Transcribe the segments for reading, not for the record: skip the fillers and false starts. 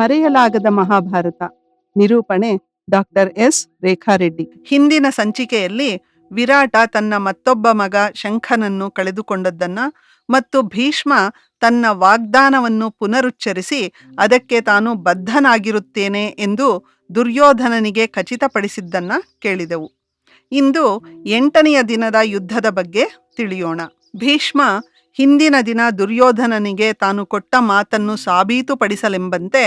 ಮರೆಯಲಾಗದ ಮಹಾಭಾರತ. ನಿರೂಪಣೆ doctor S ರೇಖಾರೆಡ್ಡಿ. ಹಿಂದಿನ ಸಂಚಿಕೆಯಲ್ಲಿ ವಿರಾಟ ತನ್ನ ಮತ್ತೊಬ್ಬ ಮಗ ಶಂಖನನ್ನು ಕಳೆದುಕೊಂಡದ್ದನ್ನ ಮತ್ತು ಭೀಷ್ಮ ತನ್ನ ವಾಗ್ದಾನವನ್ನು ಪುನರುಚ್ಚರಿಸಿ ಅದಕ್ಕೆ ತಾನು ಬದ್ಧನಾಗಿರುತ್ತೇನೆ ಎಂದು ದುರ್ಯೋಧನನಿಗೆ ಖಚಿತಪಡಿಸಿದ್ದನ್ನ ಕೇಳಿದೆವು. ಇಂದು 8ನೆಯ ದಿನದ ಯುದ್ಧದ ಬಗ್ಗೆ ತಿಳಿಯೋಣ. ಭೀಷ್ಮ ಹಿಂದಿನ ದಿನ ದುರ್ಯೋಧನನಿಗೆ ತಾನು ಕೊಟ್ಟ ಮಾತನ್ನು ಸಾಬೀತುಪಡಿಸಲೆಂಬಂತೆ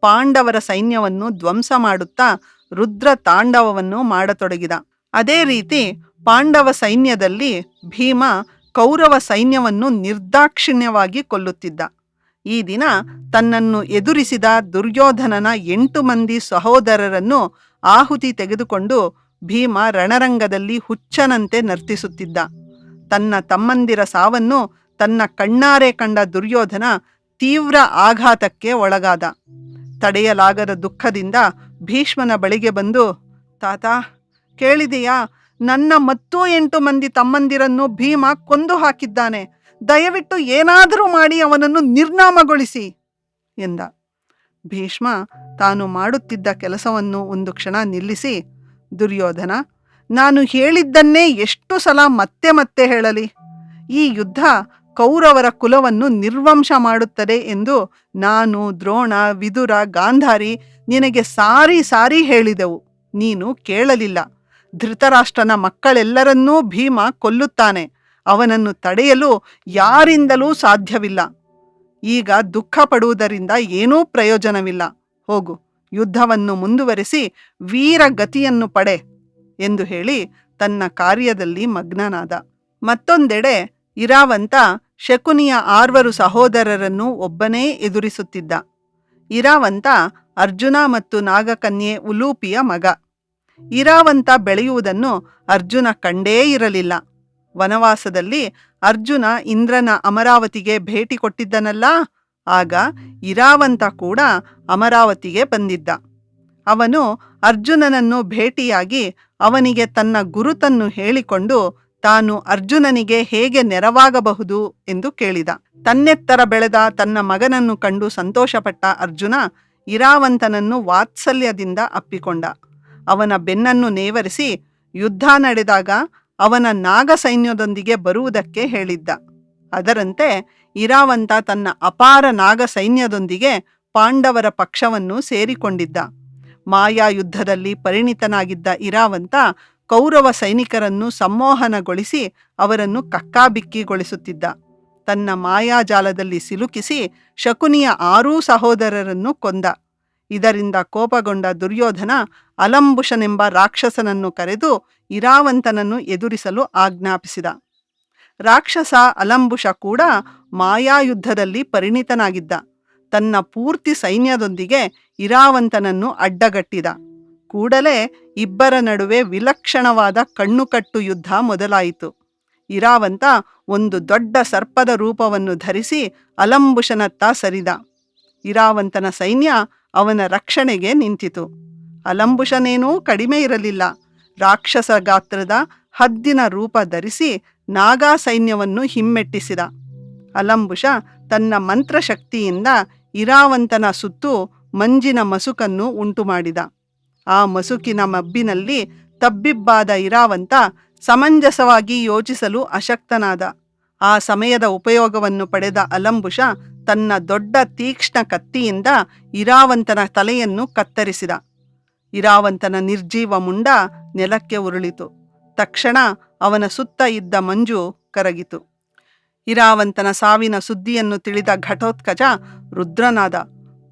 ಪಾಂಡವರ ಸೈನ್ಯವನ್ನು ಧ್ವಂಸ ಮಾಡುತ್ತಾ ರುದ್ರ ತಾಂಡವವನ್ನು ಮಾಡತೊಡಗಿದ. ಅದೇ ರೀತಿ ಪಾಂಡವ ಸೈನ್ಯದಲ್ಲಿ ಭೀಮ ಕೌರವ ಸೈನ್ಯವನ್ನು ನಿರ್ದಾಕ್ಷಿಣ್ಯವಾಗಿ ಕೊಲ್ಲುತ್ತಿದ್ದ. ಈ ದಿನ ತನ್ನನ್ನು ಎದುರಿಸಿದ ದುರ್ಯೋಧನನ 8 ಮಂದಿ ಸಹೋದರರನ್ನು ಆಹುತಿ ತೆಗೆದುಕೊಂಡು ಭೀಮ ರಣರಂಗದಲ್ಲಿ ಹುಚ್ಚನಂತೆ ನರ್ತಿಸುತ್ತಿದ್ದ. ತನ್ನ ತಮ್ಮಂದಿರ ಸಾವನ್ನು ತನ್ನ ಕಣ್ಣಾರೆ ಕಂಡ ದುರ್ಯೋಧನ ತೀವ್ರ ಆಘಾತಕ್ಕೆ ಒಳಗಾದ. ತಡೆಯಲಾಗದ ದುಃಖದಿಂದ ಭೀಷ್ಮನ ಬಳಿಗೆ ಬಂದು, ತಾತ ಕೇಳಿದೆಯಾ, ನನ್ನ ಮತ್ತೂ 8 ಮಂದಿ ತಮ್ಮಂದಿರನ್ನು ಭೀಮ ಕೊಂದು ಹಾಕಿದ್ದಾನೆ. ದಯವಿಟ್ಟು ಏನಾದರೂ ಮಾಡಿ ಅವನನ್ನು ನಿರ್ನಾಮಗೊಳಿಸಿ ಎಂದ. ಭೀಷ್ಮ ತಾನು ಮಾಡುತ್ತಿದ್ದ ಕೆಲಸವನ್ನು ಒಂದು ಕ್ಷಣ ನಿಲ್ಲಿಸಿ, ದುರ್ಯೋಧನ, ನಾನು ಹೇಳಿದ್ದನ್ನೇ ಎಷ್ಟು ಸಲ ಮತ್ತೆ ಮತ್ತೆ ಹೇಳಲಿ? ಈ ಯುದ್ಧ ಕೌರವರ ಕುಲವನ್ನು ನಿರ್ವಂಶ ಮಾಡುತ್ತದೆ ಎಂದು ನಾನು, ದ್ರೋಣ, ವಿದುರ, ಗಾಂಧಾರಿ ನಿನಗೆ ಸಾರಿ ಸಾರಿ ಹೇಳಿದೆವು. ನೀನು ಕೇಳಲಿಲ್ಲ. ಧೃತರಾಷ್ಟ್ರನ ಮಕ್ಕಳೆಲ್ಲರನ್ನೂ ಭೀಮ ಕೊಲ್ಲುತ್ತಾನೆ. ಅವನನ್ನು ತಡೆಯಲು ಯಾರಿಂದಲೂ ಸಾಧ್ಯವಿಲ್ಲ. ಈಗ ದುಃಖ ಪಡುವುದರಿಂದ ಏನೂ ಪ್ರಯೋಜನವಿಲ್ಲ. ಹೋಗು, ಯುದ್ಧವನ್ನು ಮುಂದುವರಿಸಿ ವೀರ ಗತಿಯನ್ನು ಪಡೆ ಎಂದು ಹೇಳಿ ತನ್ನ ಕಾರ್ಯದಲ್ಲಿ ಮಗ್ನನಾದ. ಮತ್ತೊಂದೆಡೆ ಇರಾವಂತ ಶಕುನಿಯ 6 ಸಹೋದರರನ್ನು ಒಬ್ಬನೇ ಎದುರಿಸುತ್ತಿದ್ದ. ಇರಾವಂತ ಅರ್ಜುನ ಮತ್ತು ನಾಗಕನ್ಯೆ ಉಲೂಪಿಯ ಮಗ. ಇರಾವಂತ ಬೆಳೆಯುವುದನ್ನು ಅರ್ಜುನ ಕಂಡೇ ಇರಲಿಲ್ಲ. ವನವಾಸದಲ್ಲಿ ಅರ್ಜುನ ಇಂದ್ರನ ಅಮರಾವತಿಗೆ ಭೇಟಿ ಕೊಟ್ಟಿದ್ದನಲ್ಲ, ಆಗ ಇರಾವಂತ ಕೂಡ ಅಮರಾವತಿಗೆ ಬಂದಿದ್ದ. ಅವನು ಅರ್ಜುನನನ್ನು ಭೇಟಿಯಾಗಿ ಅವನಿಗೆ ತನ್ನ ಗುರುತನ್ನು ಹೇಳಿಕೊಂಡು ತಾನು ಅರ್ಜುನನಿಗೆ ಹೇಗೆ ನೆರವಾಗಬಹುದು ಎಂದು ಕೇಳಿದ. ತನ್ನೆತ್ತರ ಬೆಳೆದ ತನ್ನ ಮಗನನ್ನು ಕಂಡು ಸಂತೋಷಪಟ್ಟ ಅರ್ಜುನ ಇರಾವಂತನನ್ನು ವಾತ್ಸಲ್ಯದಿಂದ ಅಪ್ಪಿಕೊಂಡ. ಅವನ ಬೆನ್ನನ್ನು ನೇವರಿಸಿ ಯುದ್ಧ ನಡೆದಾಗ ಅವನ ನಾಗ ಸೈನ್ಯದೊಂದಿಗೆ ಬರುವುದಕ್ಕೆ ಹೇಳಿದ್ದ. ಅದರಂತೆ ಇರಾವಂತ ತನ್ನ ಅಪಾರ ನಾಗ ಸೈನ್ಯದೊಂದಿಗೆ ಪಾಂಡವರ ಪಕ್ಷವನ್ನು ಸೇರಿಕೊಂಡಿದ್ದ. ಮಾಯಾ ಯುದ್ಧದಲ್ಲಿ ಪರಿಣಿತನಾಗಿದ್ದ ಇರಾವಂತ ಕೌರವ ಸೈನಿಕರನ್ನು ಸಂಮೋಹನಗೊಳಿಸಿ ಅವರನ್ನು ಕಕ್ಕಾಬಿಕ್ಕಿಗೊಳಿಸುತ್ತಿದ್ದ. ತನ್ನ ಮಾಯಾಜಾಲದಲ್ಲಿ ಸಿಲುಕಿಸಿ ಶಕುನಿಯ 6 ಸಹೋದರರನ್ನು ಕೊಂದ. ಇದರಿಂದ ಕೋಪಗೊಂಡ ದುರ್ಯೋಧನ ಅಲಂಬುಷನೆಂಬ ರಾಕ್ಷಸನನ್ನು ಕರೆದು ಇರಾವಂತನನ್ನು ಎದುರಿಸಲು ಆಜ್ಞಾಪಿಸಿದ. ರಾಕ್ಷಸ ಅಲಂಬುಷ ಕೂಡ ಮಾಯಾಯುದ್ಧದಲ್ಲಿ ಪರಿಣಿತನಾಗಿದ್ದ. ತನ್ನ ಪೂರ್ತಿ ಸೈನ್ಯದೊಂದಿಗೆ ಇರಾವಂತನನ್ನು ಅಡ್ಡಗಟ್ಟಿದ. ಕೂಡಲೇ ಇಬ್ಬರ ನಡುವೆ ವಿಲಕ್ಷಣವಾದ ಕಣ್ಣುಕಟ್ಟು ಯುದ್ಧ ಮೊದಲಾಯಿತು. ಇರಾವಂತ ಒಂದು ದೊಡ್ಡ ಸರ್ಪದ ರೂಪವನ್ನು ಧರಿಸಿ ಅಲಂಬುಷನತ್ತ ಸರಿದ. ಇರಾವಂತನ ಸೈನ್ಯ ಅವನ ರಕ್ಷಣೆಗೆ ನಿಂತಿತು. ಅಲಂಬುಷನೇನೂ ಕಡಿಮೆ ಇರಲಿಲ್ಲ. ರಾಕ್ಷಸ ಗಾತ್ರದ ಹದ್ದಿನ ರೂಪ ಧರಿಸಿ ನಾಗಾ ಸೈನ್ಯವನ್ನು ಹಿಮ್ಮೆಟ್ಟಿಸಿದ. ಅಲಂಬುಷ ತನ್ನ ಮಂತ್ರಶಕ್ತಿಯಿಂದ ಇರಾವಂತನ ಸುತ್ತೂ ಮಂಜಿನ ಮಸುಕನ್ನು ಉಂಟುಮಾಡಿದ. ಆ ಮಸುಕಿನ ಮಬ್ಬಿನಲ್ಲಿ ತಬ್ಬಿಬ್ಬಾದ ಇರಾವಂತ ಸಮಂಜಸವಾಗಿ ಯೋಚಿಸಲು ಅಶಕ್ತನಾದ. ಆ ಸಮಯದ ಉಪಯೋಗವನ್ನು ಪಡೆದ ಅಲಂಬುಷ ತನ್ನ ದೊಡ್ಡ ತೀಕ್ಷ್ಣ ಕತ್ತಿಯಿಂದ ಇರಾವಂತನ ತಲೆಯನ್ನು ಕತ್ತರಿಸಿದ. ಇರಾವಂತನ ನಿರ್ಜೀವ ಮುಂಡ ನೆಲಕ್ಕೆ ಉರುಳಿತು. ತಕ್ಷಣ ಅವನ ಸುತ್ತ ಇದ್ದ ಮಂಜು ಕರಗಿತು. ಇರಾವಂತನ ಸಾವಿನ ಸುದ್ದಿಯನ್ನು ತಿಳಿದ ಘಟೋತ್ಕಚ ರುದ್ರನಾದ.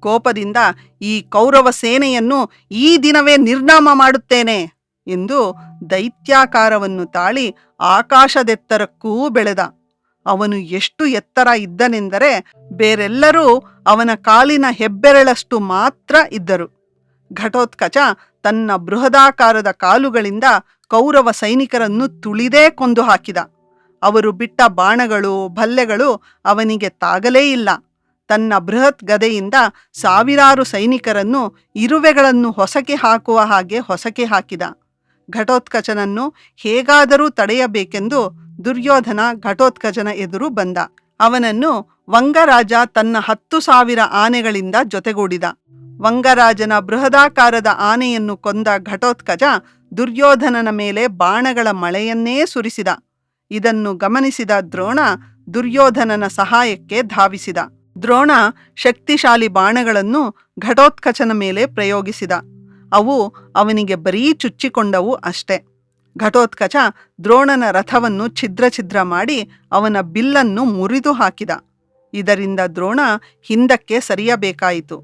ಕೋಪದಿಂದ ಈ ಕೌರವ ಸೇನೆಯನ್ನು ಈ ದಿನವೇ ನಿರ್ನಾಮ ಮಾಡುತ್ತೇನೆ ಎಂದು ದೈತ್ಯಾಕಾರವನ್ನು ತಾಳಿ ಆಕಾಶದೆತ್ತರಕ್ಕೂ ಬೆಳೆದ. ಅವನು ಎಷ್ಟು ಎತ್ತರ ಇದ್ದನೆಂದರೆ ಬೇರೆಲ್ಲರೂ ಅವನ ಕಾಲಿನ ಹೆಬ್ಬೆರಳಷ್ಟು ಮಾತ್ರ ಇದ್ದರು. ಘಟೋತ್ಕಚ ತನ್ನ ಬೃಹದಾಕಾರದ ಕಾಲುಗಳಿಂದ ಕೌರವ ಸೈನಿಕರನ್ನು ತುಳಿದೇ ಕೊಂದು ಹಾಕಿದ. ಅವರು ಬಿಟ್ಟ ಬಾಣಗಳು ಭಲ್ಲೆಗಳು ಅವನಿಗೆ ತಾಗಲೇ ಇಲ್ಲ. ತನ್ನ ಬೃಹತ್ ಗದೆಯಿಂದ ಸಾವಿರಾರು ಸೈನಿಕರನ್ನು ಇರುವೆಗಳನ್ನು ಹೊಸಕಿ ಹಾಕುವ ಹಾಗೆ ಹೊಸಕಿ ಹಾಕಿದ. ಘಟೋತ್ಕಚನನ್ನು ಹೇಗಾದರೂ ತಡೆಯಬೇಕೆಂದು ದುರ್ಯೋಧನ ಘಟೋತ್ಕಚನ ಎದುರು ಬಂದ. ಅವನನ್ನು ವಂಗರಾಜ ತನ್ನ 10,000 ಆನೆಗಳಿಂದ ಜೊತೆಗೂಡಿದ. ವಂಗರಾಜನ ಬೃಹದಾಕಾರದ ಆನೆಯನ್ನು ಕೊಂದ ಘಟೋತ್ಕಚ ದುರ್ಯೋಧನನ ಮೇಲೆ ಬಾಣಗಳ ಮಳೆಯನ್ನೇ ಸುರಿಸಿದ. ಇದನ್ನು ಗಮನಿಸಿದ ದ್ರೋಣ ದುರ್ಯೋಧನನ ಸಹಾಯಕ್ಕೆ ಧಾವಿಸಿದ. ದ್ರೋಣ ಶಕ್ತಿಶಾಲಿ ಬಾಣಗಳನ್ನು ಘಟೋತ್ಕಚನ ಮೇಲೆ ಪ್ರಯೋಗಿಸಿದ. ಅವು ಅವನಿಗೆ ಬರೀ ಚುಚ್ಚಿಕೊಂಡವು ಅಷ್ಟೆ. ಘಟೋತ್ಕಚ ದ್ರೋಣನ ರಥವನ್ನು ಛಿದ್ರ ಛಿದ್ರ ಮಾಡಿ ಅವನ ಬಿಲ್ಲನ್ನು ಮುರಿದು ಹಾಕಿದ. ಇದರಿಂದ ದ್ರೋಣ ಹಿಂದಕ್ಕೆ ಸರಿಯಬೇಕಾಯಿತು.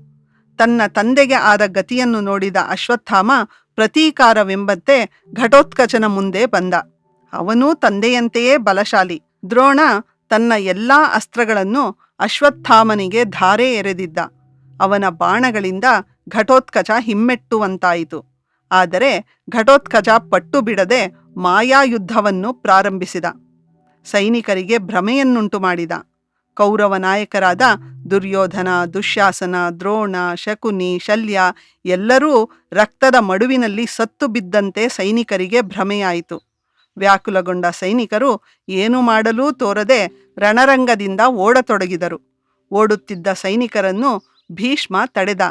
ತನ್ನ ತಂದೆಗೆ ಆದ ಗತಿಯನ್ನು ನೋಡಿದ ಅಶ್ವತ್ಥಾಮ ಪ್ರತೀಕಾರವೆಂಬಂತೆ ಘಟೋತ್ಕಚನ ಮುಂದೆ ಬಂದ. ಅವನೂ ತಂದೆಯಂತೆಯೇ ಬಲಶಾಲಿ. ದ್ರೋಣ ತನ್ನ ಎಲ್ಲಾ ಅಸ್ತ್ರಗಳನ್ನು ಅಶ್ವತ್ಥಾಮನಿಗೆ ಧಾರೆ ಎರೆದಿದ್ದ. ಅವನ ಬಾಣಗಳಿಂದ ಘಟೋತ್ಕಚ ಹಿಮ್ಮೆಟ್ಟುವಂತಾಯಿತು. ಆದರೆ ಘಟೋತ್ಕಚ ಪಟ್ಟು ಬಿಡದೆ ಮಾಯಾಯುದ್ಧವನ್ನು ಪ್ರಾರಂಭಿಸಿದ. ಸೈನಿಕರಿಗೆ ಭ್ರಮೆಯನ್ನುಂಟು ಮಾಡಿದ. ಕೌರವ ನಾಯಕರಾದ ದುರ್ಯೋಧನ, ದುಶ್ಯಾಸನ, ದ್ರೋಣ, ಶಕುನಿ, ಶಲ್ಯ ಎಲ್ಲರೂ ರಕ್ತದ ಮಡುವಿನಲ್ಲಿ ಸತ್ತು ಬಿದ್ದಂತೆ ಸೈನಿಕರಿಗೆ ಭ್ರಮೆಯಾಯಿತು. ವ್ಯಾಕುಲಗೊಂಡ ಸೈನಿಕರು ಏನು ಮಾಡಲೂ ತೋರದೆ ರಣರಂಗದಿಂದ ಓಡತೊಡಗಿದರು. ಓಡುತ್ತಿದ್ದ ಸೈನಿಕರನ್ನು ಭೀಷ್ಮ ತಡೆದ.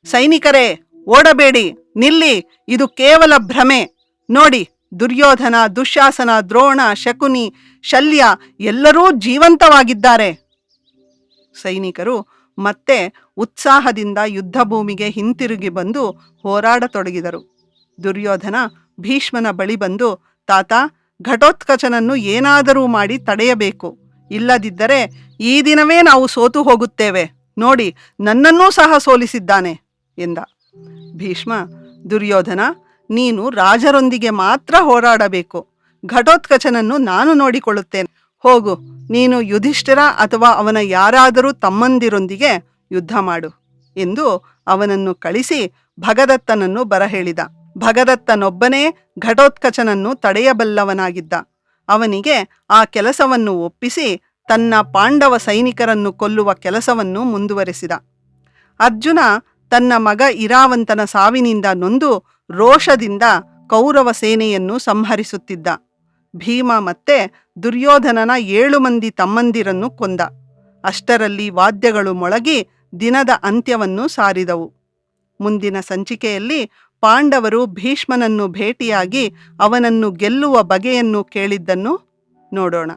ಸೈನಿಕರೇ, ಓಡಬೇಡಿ, ನಿಲ್ಲಿ, ಇದು ಕೇವಲ ಭ್ರಮೆ. ನೋಡಿ, ದುರ್ಯೋಧನ, ದುಶ್ಯಾಸನ, ದ್ರೋಣ, ಶಕುನಿ, ಶಲ್ಯ ಎಲ್ಲರೂ ಜೀವಂತವಾಗಿದ್ದಾರೆ. ಸೈನಿಕರು ಮತ್ತೆ ಉತ್ಸಾಹದಿಂದ ಯುದ್ಧಭೂಮಿಗೆ ಹಿಂತಿರುಗಿ ಬಂದು ಹೋರಾಡತೊಡಗಿದರು. ದುರ್ಯೋಧನ ಭೀಷ್ಮನ ಬಳಿ ಬಂದು, ತಾತ, ಘಟೋತ್ಕಚನನ್ನು ಏನಾದರೂ ಮಾಡಿ ತಡೆಯಬೇಕು. ಇಲ್ಲದಿದ್ದರೆ ಈ ದಿನವೇ ನಾವು ಸೋತು ಹೋಗುತ್ತೇವೆ. ನೋಡಿ, ನನ್ನನ್ನೂ ಸಹ ಸೋಲಿಸಿದ್ದಾನೆ ಎಂದ. ಭೀಷ್ಮ, ದುರ್ಯೋಧನ, ನೀನು ರಾಜರೊಂದಿಗೆ ಮಾತ್ರ ಹೋರಾಡಬೇಕು. ಘಟೋತ್ಕಚನನ್ನು ನಾನು ನೋಡಿಕೊಳ್ಳುತ್ತೇನೆ. ಹೋಗು, ನೀನು ಯುಧಿಷ್ಠಿರ ಅಥವಾ ಅವನ ಯಾರಾದರೂ ತಮ್ಮಂದಿರೊಂದಿಗೆ ಯುದ್ಧ ಮಾಡು ಎಂದು ಅವನನ್ನು ಕಳಿಸಿ ಭಗದತ್ತನನ್ನು ಬರಹೇಳಿದ. ಭಗದತ್ತನೊಬ್ಬನೇ ಘಟೋತ್ಕಚನನ್ನು ತಡೆಯಬಲ್ಲವನಾಗಿದ್ದ. ಅವನಿಗೆ ಆ ಕೆಲಸವನ್ನು ಒಪ್ಪಿಸಿ ತನ್ನ ಪಾಂಡವ ಸೈನಿಕರನ್ನು ಕೊಲ್ಲುವ ಕೆಲಸವನ್ನು ಮುಂದುವರೆಸಿದ. ಅರ್ಜುನ ತನ್ನ ಮಗ ಇರಾವಂತನ ಸಾವಿನಿಂದ ನೊಂದು ರೋಷದಿಂದ ಕೌರವ ಸೇನೆಯನ್ನು ಸಂಹರಿಸುತ್ತಿದ್ದ. ಭೀಮ ಮತ್ತೆ ದುರ್ಯೋಧನನ 7 ಮಂದಿ ತಮ್ಮಂದಿರನ್ನು ಕೊಂದ. ಅಷ್ಟರಲ್ಲಿ ವಾದ್ಯಗಳು ಮೊಳಗಿ ದಿನದ ಅಂತ್ಯವನ್ನು ಸಾರಿದವು. ಮುಂದಿನ ಸಂಚಿಕೆಯಲ್ಲಿ ಪಾಂಡವರು ಭೀಷ್ಮನನ್ನು ಭೇಟಿಯಾಗಿ ಅವನನ್ನು ಗೆಲ್ಲುವ ಬಗೆಯನ್ನು ಕೇಳಿದ್ದನ್ನು ನೋಡೋಣ.